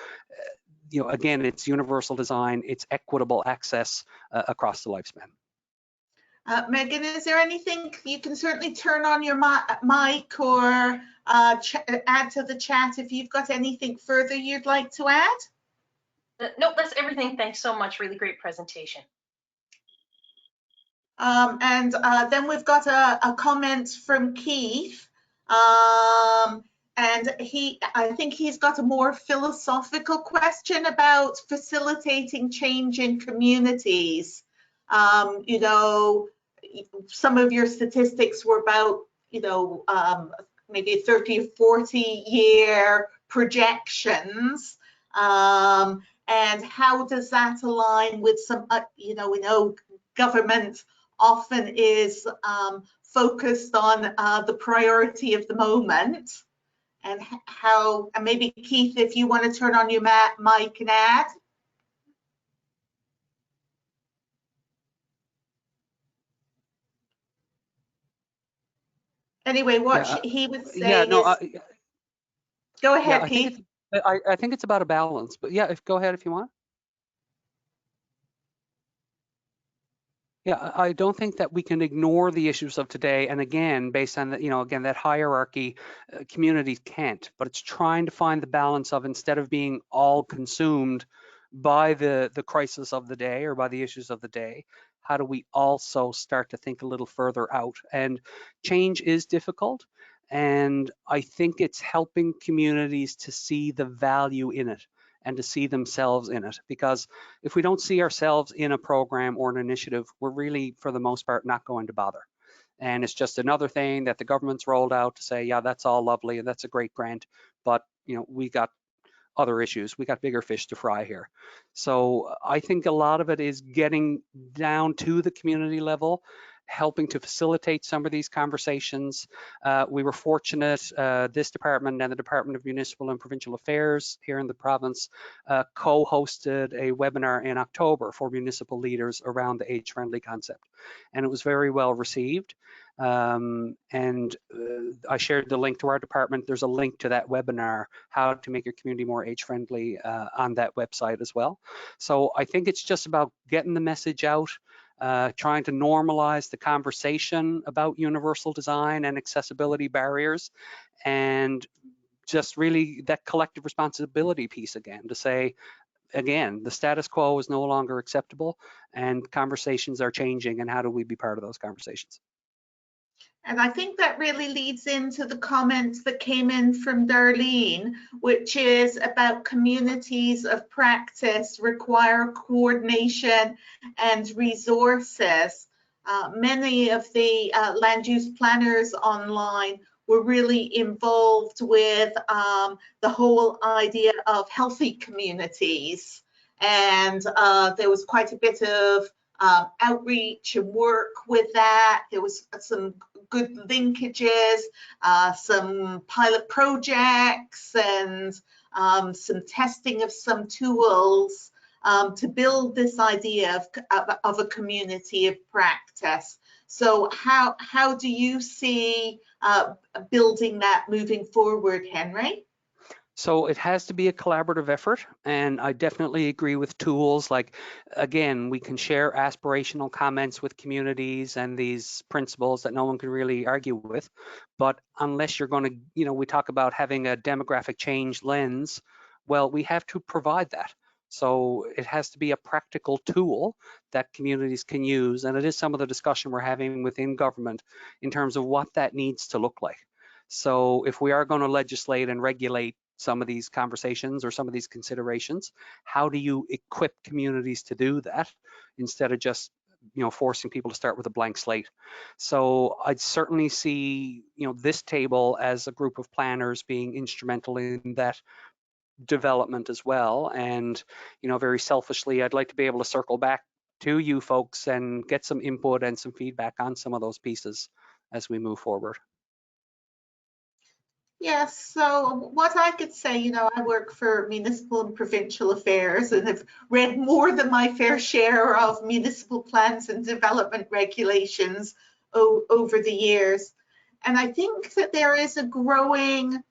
you know, again, it's universal design, it's equitable access across the lifespan. Megan, is there anything you can certainly turn on your mic or add to the chat if you've got anything further you'd like to add? Nope, that's everything. Thanks so much. Really great presentation. And then we've got a comment from Keith. And I think he's got a more philosophical question about facilitating change in communities. You know, some of your statistics were about, you know, maybe 30 or 40-year projections. And how does that align with some, you know, we know government often is focused on the priority of the moment, and how, and maybe Keith, if you want to turn on your mic and add. Anyway, what he was saying is, go ahead, Keith. I think it's about a balance, but yeah, go ahead if you want. Yeah, I don't think that we can ignore the issues of today. And again, based on that, you know, again, that hierarchy, communities can't, but it's trying to find the balance of, instead of being all consumed by the crisis of the day or by the issues of the day, how do we also start to think a little further out? And change is difficult. And I think it's helping communities to see the value in it and to see themselves in it. Because if we don't see ourselves in a program or an initiative, we're really, for the most part, not going to bother. And it's just another thing that the government's rolled out to say, yeah, that's all lovely and that's a great grant, but you know, we got other issues. We got bigger fish to fry here. So I think a lot of it is getting down to the community level helping to facilitate some of these conversations. We were fortunate, this department and the Department of Municipal and Provincial Affairs here in the province co-hosted a webinar in October for municipal leaders around the age-friendly concept. And it was very well received. I shared the link to our department. There's a link to that webinar, how to make your community more age-friendly, on that website as well. So I think it's just about getting the message out, trying to normalize the conversation about universal design and accessibility barriers, and just really that collective responsibility piece again, to say, again, the status quo is no longer acceptable and conversations are changing, and how do we be part of those conversations? And I think that really leads into the comment that came in from Darlene, which is about communities of practice require coordination and resources. Many of the land use planners online were really involved with the whole idea of healthy communities. And there was quite a bit of outreach and work with that. There was some good linkages, some pilot projects, and some testing of some tools to build this idea of a community of practice. So how do you see building that moving forward, Henry? So it has to be a collaborative effort, and I definitely agree with tools like, again, we can share aspirational comments with communities and these principles that no one can really argue with, but unless you're going to, we talk about having a demographic change lens, well, we have to provide that. So it has to be a practical tool that communities can use, and it is some of the discussion we're having within government in terms of what that needs to look like. So if we are going to legislate and regulate some of these conversations or some of these considerations, how do you equip communities to do that instead of just forcing people to start with a blank slate? So I'd certainly see this table as a group of planners being instrumental in that development as well. And very selfishly, I'd like to be able to circle back to you folks and get some input and some feedback on some of those pieces as we move forward. Yes, so what I could say, I work for municipal and provincial affairs and have read more than my fair share of municipal plans and development regulations over the years. And I think that there is a growing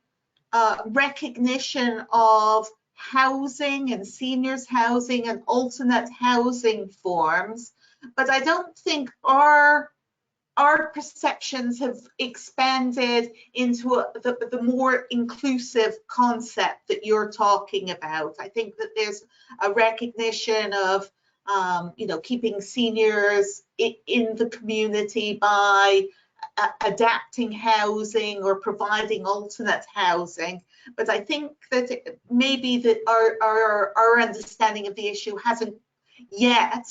recognition of housing and seniors housing and alternate housing forms, but I don't think our perceptions have expanded into the more inclusive concept that you're talking about. I think that there's a recognition of, keeping seniors in the community by adapting housing or providing alternate housing. But I think that maybe that our understanding of the issue hasn't yet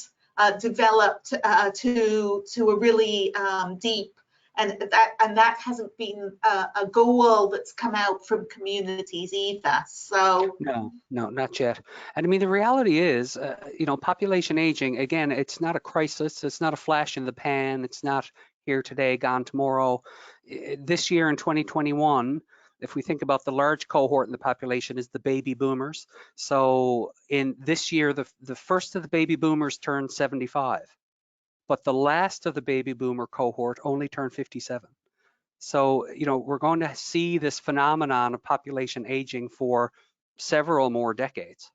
developed to a really deep, and that hasn't been a goal that's come out from communities either. So no, not yet. And I mean, the reality is, population aging, again, it's not a crisis. It's not a flash in the pan. It's not here today, gone tomorrow. This year in 2021, if we think about the large cohort in the population is the baby boomers. So in this year, the first of the baby boomers turned 75, but the last of the baby boomer cohort only turned 57. So, we're going to see this phenomenon of population aging for several more decades,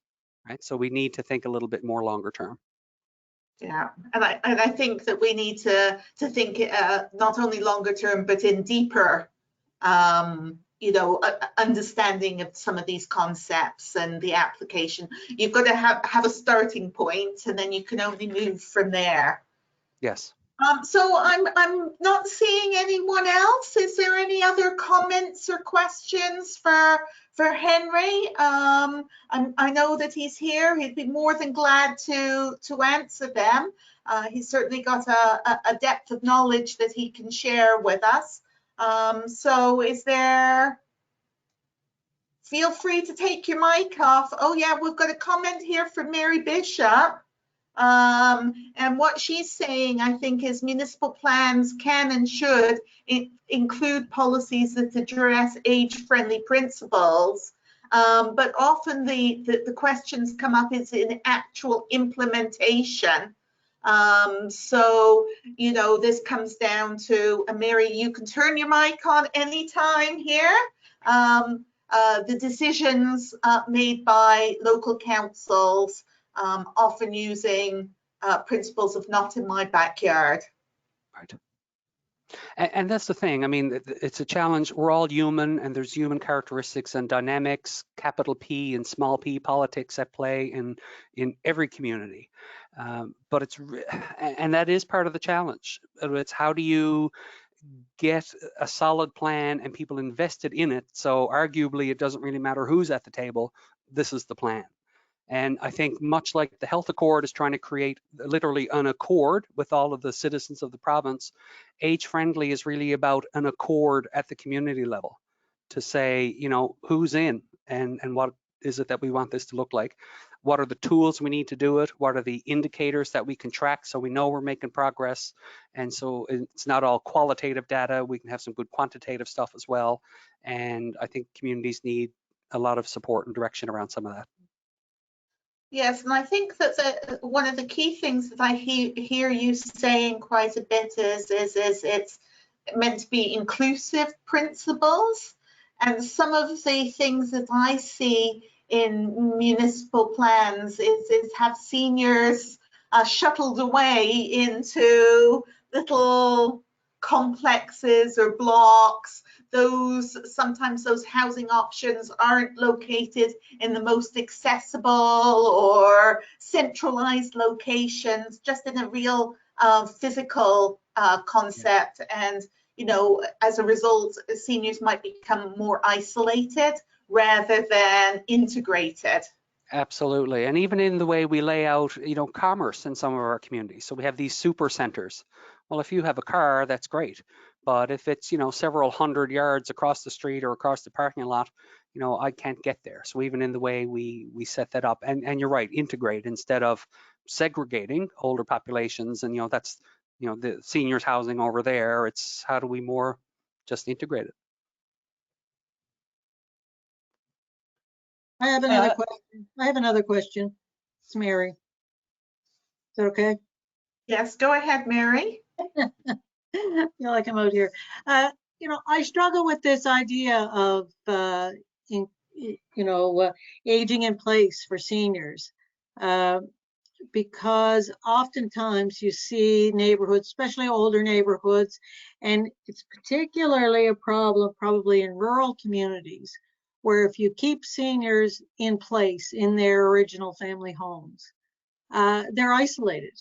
right? So we need to think a little bit more longer term. Yeah, and I think that we need to think not only longer term, but in deeper, understanding of some of these concepts and the application. You've got to have a starting point, and then you can only move from there. Yes. So I'm not seeing anyone else. Is there any other comments or questions for Henry? I know that he's here. He'd be more than glad to answer them. He's certainly got a depth of knowledge that he can share with us. So is there? Feel free to take your mic off. Oh yeah, we've got a comment here from Mary Bishop. And what she's saying, I think, is municipal plans can and should include policies that address age-friendly principles. But often the questions come up is in actual implementation. So, you know, this comes down to, Mary, you can turn your mic on anytime here. The decisions made by local councils, often using principles of not in my backyard. Right. And that's the thing. I mean, it's a challenge. We're all human, and there's human characteristics and dynamics, capital P and small p politics at play in every community. But and that is part of the challenge. It's how do you get a solid plan and people invested in it? So arguably, it doesn't really matter who's at the table. This is the plan. And I think much like the Health Accord is trying to create literally an accord with all of the citizens of the province, Age Friendly is really about an accord at the community level to say, you know, who's in and what is it that we want this to look like? What are the tools we need to do it? What are the indicators that we can track so we know we're making progress? And so it's not all qualitative data. We can have some good quantitative stuff as well. And I think communities need a lot of support and direction around some of that. Yes, and I think that one of the key things that I hear you saying quite a bit is it's meant to be inclusive principles. And some of the things that I see in municipal plans is have seniors shuttled away into little complexes or blocks. Sometimes those housing options aren't located in the most accessible or centralized locations, just in a real physical concept. And, you know, as a result, seniors might become more isolated rather than integrated. Absolutely. And even in the way we lay out, you know, commerce in some of our communities. So we have these super centers. Well, if you have a car, that's great. But if it's, you know, several hundred yards across the street or across the parking lot, you know, I can't get there. So even in the way we set that up, and you're right, integrate instead of segregating older populations. And, you know, that's, you know, the seniors housing over there. It's how do we more just integrate it? I have another question. I have another question. It's Mary. Is that okay? Yes, go ahead, Mary. I feel like I'm out here. You know, I struggle with this idea of, aging in place for seniors, because oftentimes you see neighborhoods, especially older neighborhoods, and it's particularly a problem probably in rural communities, where if you keep seniors in place in their original family homes, they're isolated.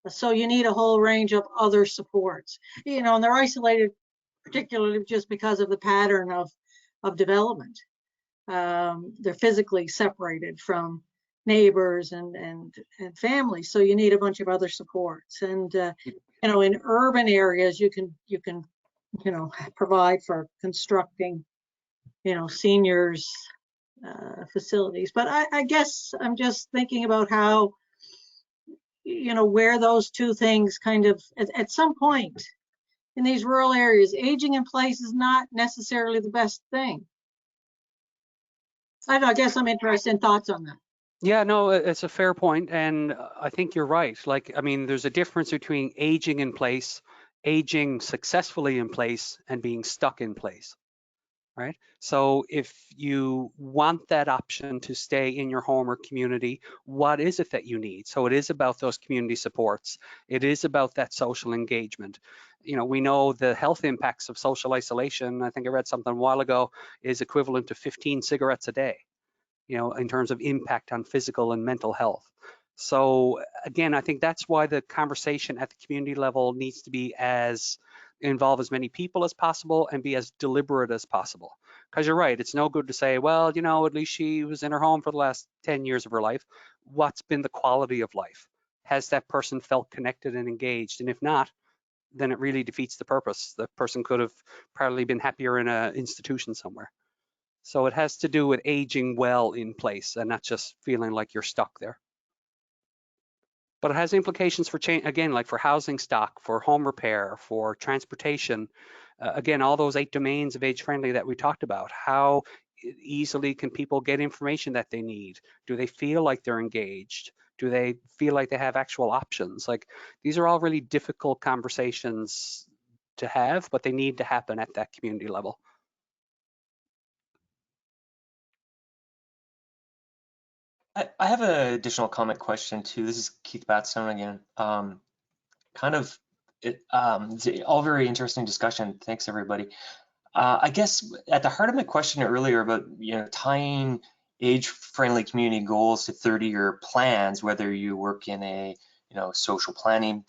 So you need a whole range of other supports, you know, and they're isolated particularly just because of the pattern of development. They're physically separated from neighbors and families, so you need a bunch of other supports. And you know, in urban areas, you can you know, provide for constructing, you know, seniors facilities. But I guess I'm just thinking about how, you know, where those two things kind of, at some point in these rural areas, aging in place is not necessarily the best thing. I don't know, I guess I'm interested in thoughts on that. Yeah, no, it's a fair point, and I think you're right. Like, I mean, there's a difference between aging in place, aging successfully in place, and being stuck in place, right? So if you want that option to stay in your home or community, what is it that you need? So it is about those community supports. It is about that social engagement. You know, we know the health impacts of social isolation. I think I read something a while ago is equivalent to 15 cigarettes a day, you know, in terms of impact on physical and mental health. So again, I think that's why the conversation at the community level needs to be involve as many people as possible and be as deliberate as possible. Because you're right, it's no good to say, well, you know, at least she was in her home for the last 10 years of her life. What's been the quality of life? Has that person felt connected and engaged? And if not, then it really defeats the purpose. The person could have probably been happier in an institution somewhere. So it has to do with aging well in place and not just feeling like you're stuck there. But it has implications for change, again, like for housing stock, for home repair, for transportation. Again, all those 8 domains of age-friendly that we talked about. How easily can people get information that they need? Do they feel like they're engaged? Do they feel like they have actual options? Like, these are all really difficult conversations to have, but they need to happen at that community level. I have an additional comment question too. This is Keith Batstone again. It's all very interesting discussion. Thanks everybody. I guess at the heart of my question earlier about tying age-friendly community goals to 30-year plans, whether you work in a social planning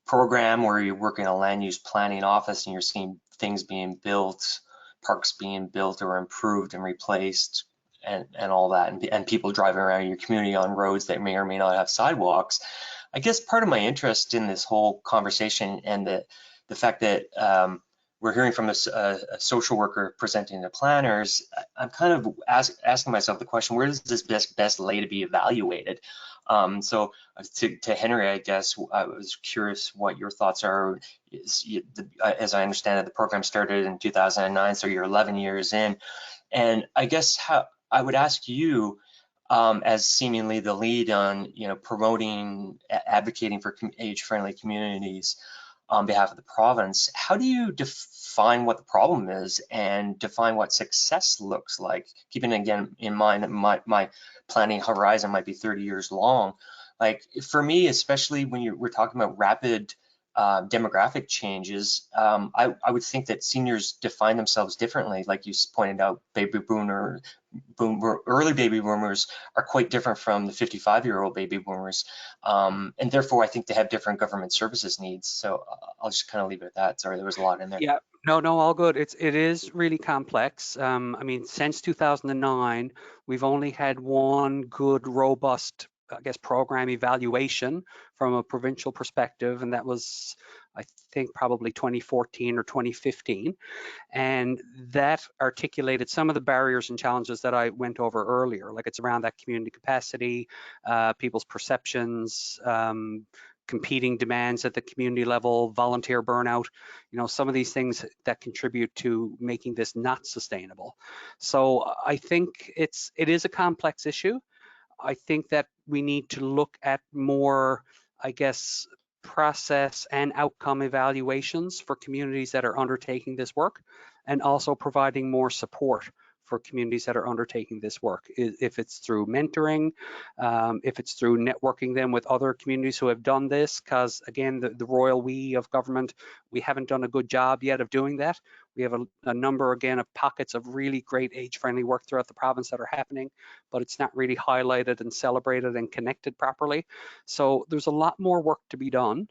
program or you work in a land use planning office and you're seeing things being built, parks being built or improved and replaced, and all that, and people driving around your community on roads that may or may not have sidewalks. I guess part of my interest in this whole conversation and the fact that we're hearing from a social worker presenting to planners, I'm kind of asking myself the question, where does this best lay to be evaluated? So to Henry, I guess I was curious what your thoughts are. As I understand it, the program started in 2009, so you're 11 years in. And I guess how I would ask you, as seemingly the lead on promoting, advocating for age-friendly communities on behalf of the province, how do you define what the problem is and define what success looks like? Keeping again in mind that my planning horizon might be 30 years long. Like for me, especially when we're talking about rapid demographic changes, I would think that seniors define themselves differently. Like you pointed out, early baby boomers are quite different from the 55-year-old baby boomers, and therefore I think they have different government services needs. So I'll just kind of leave it at that. Sorry, there was a lot in there. Yeah, no, all good. It is really complex. I mean, since 2009, we've only had one good, robust, I guess, program evaluation from a provincial perspective, and that was, I think, probably 2014 or 2015. And that articulated some of the barriers and challenges that I went over earlier. Like it's around that community capacity, people's perceptions, competing demands at the community level, volunteer burnout, some of these things that contribute to making this not sustainable. So I think it is a complex issue. I think that we need to look at more, I guess, process and outcome evaluations for communities that are undertaking this work, and also providing more support for communities that are undertaking this work. If it's through mentoring, if it's through networking them with other communities who have done this, because again, the royal we of government, we haven't done a good job yet of doing that. We have a number, again, of pockets of really great age-friendly work throughout the province that are happening, but it's not really highlighted and celebrated and connected properly. So there's a lot more work to be done.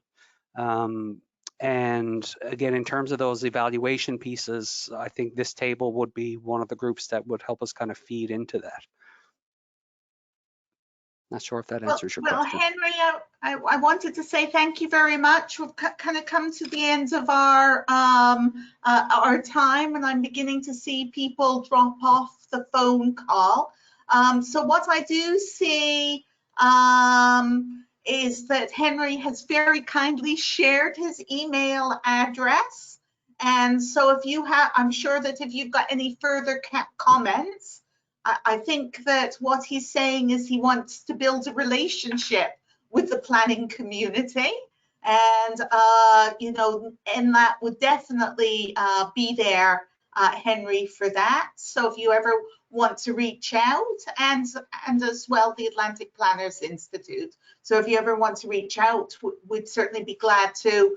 And again, in terms of those evaluation pieces, I think this table would be one of the groups that would help us kind of feed into that. Not sure if that answers your question. Well, Henry, I wanted to say thank you very much. We've kind of come to the end of our time, and I'm beginning to see people drop off the phone call. So what I do see is that Henry has very kindly shared his email address. And so if you have, I'm sure that if you've got any further comments, I think that what he's saying is he wants to build a relationship with the planning community. And, and that would definitely be there, Henry, for that. So if you ever want to reach out, and as well the Atlantic Planners Institute. So if you ever want to reach out, we'd certainly be glad to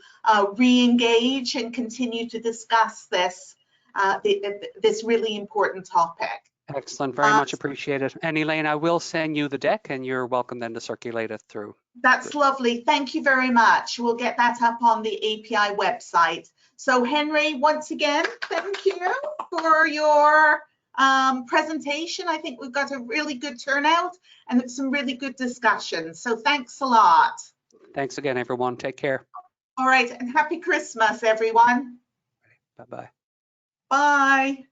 re-engage and continue to discuss this, this really important topic. Excellent, very much appreciated. And Elaine, I will send you the deck, and you're welcome then to circulate it through. That's lovely. Thank you very much. We'll get that up on the API website. So Henry, once again, thank you for your presentation. I think we've got a really good turnout and some really good discussion. So thanks a lot. Thanks again, everyone. Take care. All right, and happy Christmas, everyone. Bye-bye. Bye.